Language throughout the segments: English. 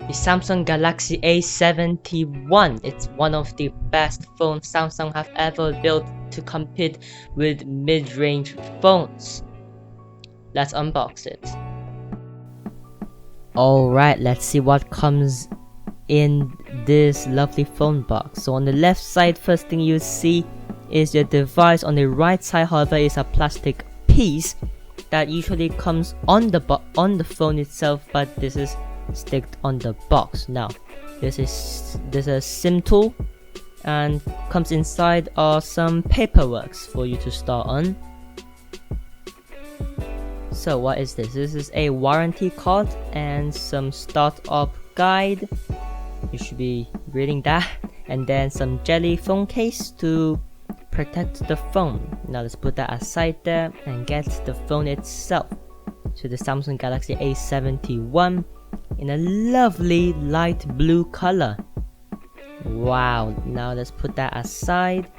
the Samsung Galaxy A71. It's one of the best phones Samsung have ever built to compete with mid-range phones. Let's unbox it. Alright, let's see what comes in this lovely phone box. So on the left side, first thing you see is the device. On the right side, however, is a plastic piece that usually comes on the phone itself, but this is sticked on the box. Now this is a SIM tool and comes inside are some paperwork for you to start on. So what is this? This is a warranty card and some startup guide. You should be reading that. And then some jelly phone case to protect the phone. Now let's put that aside there and get the phone itself. So the Samsung Galaxy A71 in a lovely light blue color. Wow, now let's put that aside.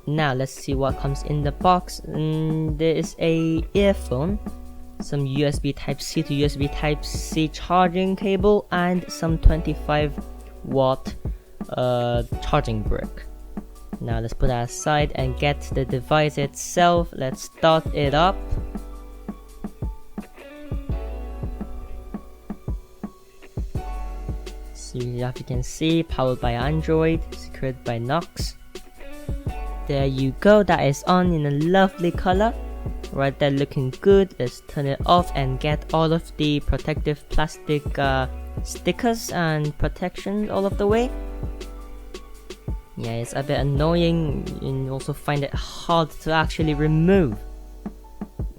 Now let's see what comes in the box. There is a earphone, some USB Type-C to USB Type-C charging cable, and some 25-watt charging brick. Now let's put that aside and get the device itself. Let's start it up. So as you can see, powered by Android, secured by Knox. There you go, that is on in a lovely color. Right there, looking good. Let's turn it off and get all of the protective plastic stickers and protection all of the way. Yeah, it's a bit annoying and also find it hard to actually remove.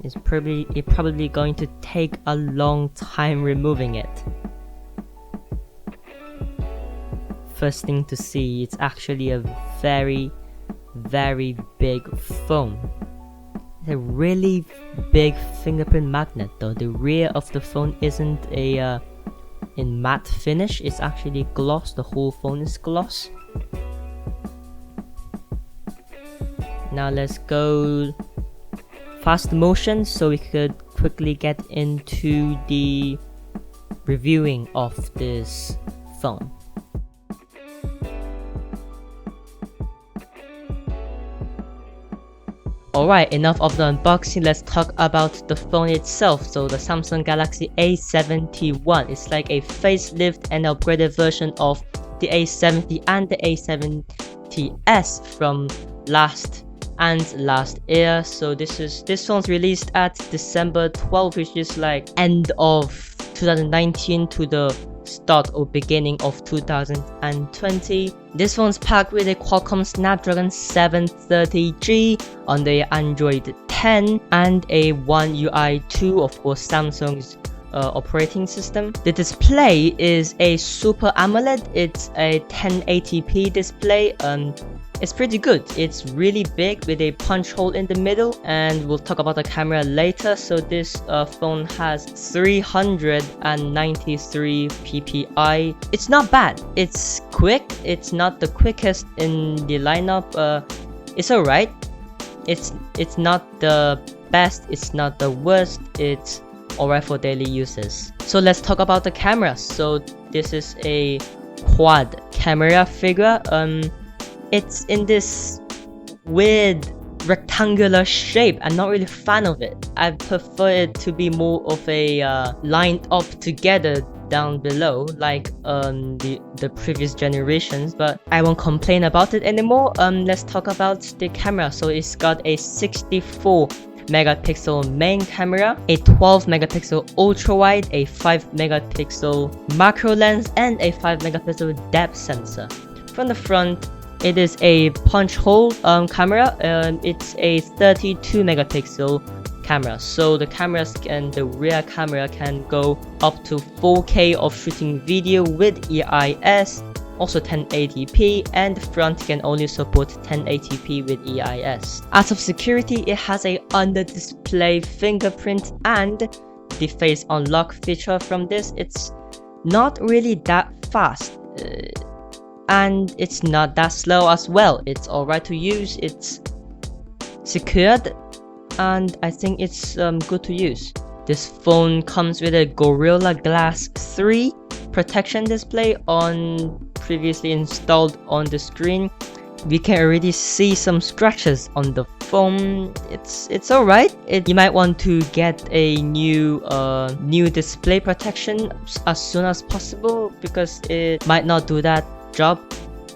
It's probably going to take a long time removing it. First thing to see, it's actually a very big phone. It's a really big fingerprint magnet though. The rear of the phone isn't a in matte finish, it's actually gloss. The whole phone is gloss. Now let's go fast motion so we could quickly get into the reviewing of this phone. Alright, enough of the unboxing, let's talk about the phone itself. So the Samsung Galaxy A71 is like a facelift and upgraded version of the A70 and the A70s from last year. So this phone's released at December 12th, which is like end of 2019 to the start or beginning of 2020. This phone's packed with a Qualcomm Snapdragon 730G on the Android 10 and a One UI 2, of course Samsung's operating system. The display is a Super AMOLED. It's a 1080p display. It's pretty good. It's really big with a punch hole in the middle, and we'll talk about the camera later. So this phone has 393 ppi. It's not bad. It's quick. It's not the quickest in the lineup. It's alright. It's not the best. It's not the worst. It's alright for daily uses. So let's talk about the camera. So this is a quad camera figure. It's in this weird rectangular shape. I'm not really a fan of it. I prefer it to be more of a lined up together down below like the previous generations, but I won't complain about it anymore. Let's talk about the camera. So it's got a 64 megapixel main camera, a 12 megapixel ultra wide, a 5 megapixel macro lens, and a 5 megapixel depth sensor. From the front, it is a punch hole camera. It's a 32 megapixel camera, so the rear camera can go up to 4K of shooting video with EIS, also 1080p, and the front can only support 1080p with EIS. As of security, it has a under display fingerprint and the face unlock feature. From this, it's not really that fast. And it's not that slow as well. It's alright to use. It's secured and I think it's good to use. This phone comes with a Gorilla Glass 3 protection display on previously installed on the screen. We can already see some scratches on the phone. It's alright. You might want to get a new display protection as soon as possible because it might not do that job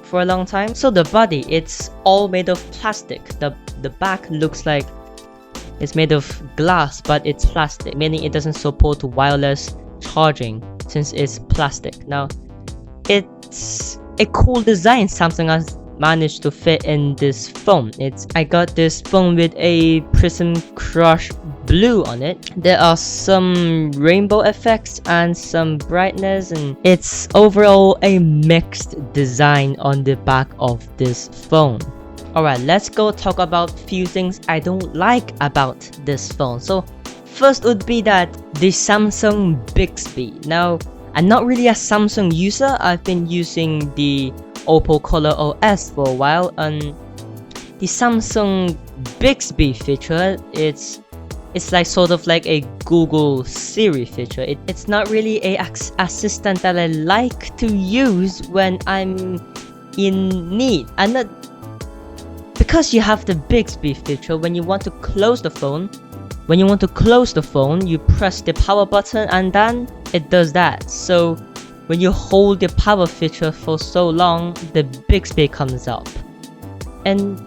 for a long time. So the body, it's all made of plastic. The back looks like it's made of glass, but it's plastic, meaning it doesn't support wireless charging since it's plastic. Now, it's a cool design Samsung has managed to fit in this phone. I got this phone with a prism crush blue on it. There are some rainbow effects and some brightness, and it's overall a mixed design on the back of this phone. Alright, let's go talk about few things I don't like about this phone. So first would be that the Samsung Bigsby. Now, I'm not really a Samsung user. I've been using the Oppo Color OS for a while, and the Samsung Bigsby feature, it's like sort of like a Google Siri feature. It's not really a assistant that I like to use when I'm in need. And not because you have the Bigsby feature. When you want to close the phone, you press the power button and then it does that. So when you hold the power feature for so long, the Bigsby comes up. And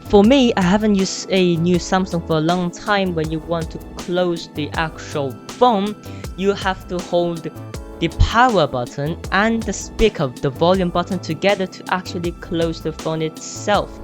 for me, I haven't used a new Samsung for a long time. When you want to close the actual phone, you have to hold the power button and the speaker, the volume button together to actually close the phone itself.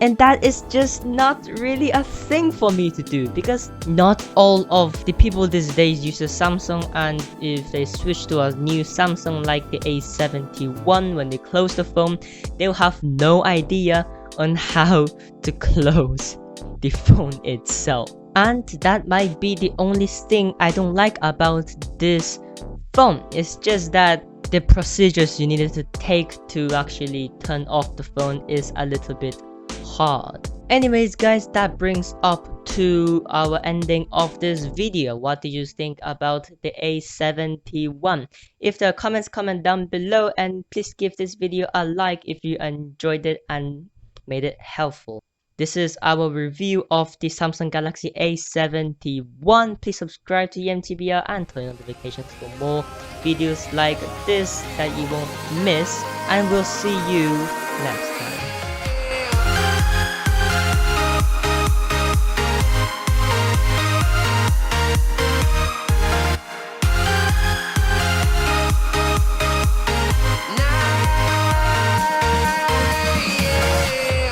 And that is just not really a thing for me to do, because not all of the people these days use a Samsung, and if they switch to a new Samsung like the A71, when they close the phone, they'll have no idea on how to close the phone itself. And that might be the only thing I don't like about this phone. It's just that the procedures you needed to take to actually turn off the phone is a little bit hard. Anyways guys, that brings up to our ending of this video. What do you think about the A71? If there are comments, comment down below, and please give this video a like if you enjoyed it and made it helpful. This is our review of the Samsung Galaxy A71. Please subscribe to EMTBR and turn on notifications for more videos like this that you won't miss, and we'll see you next time.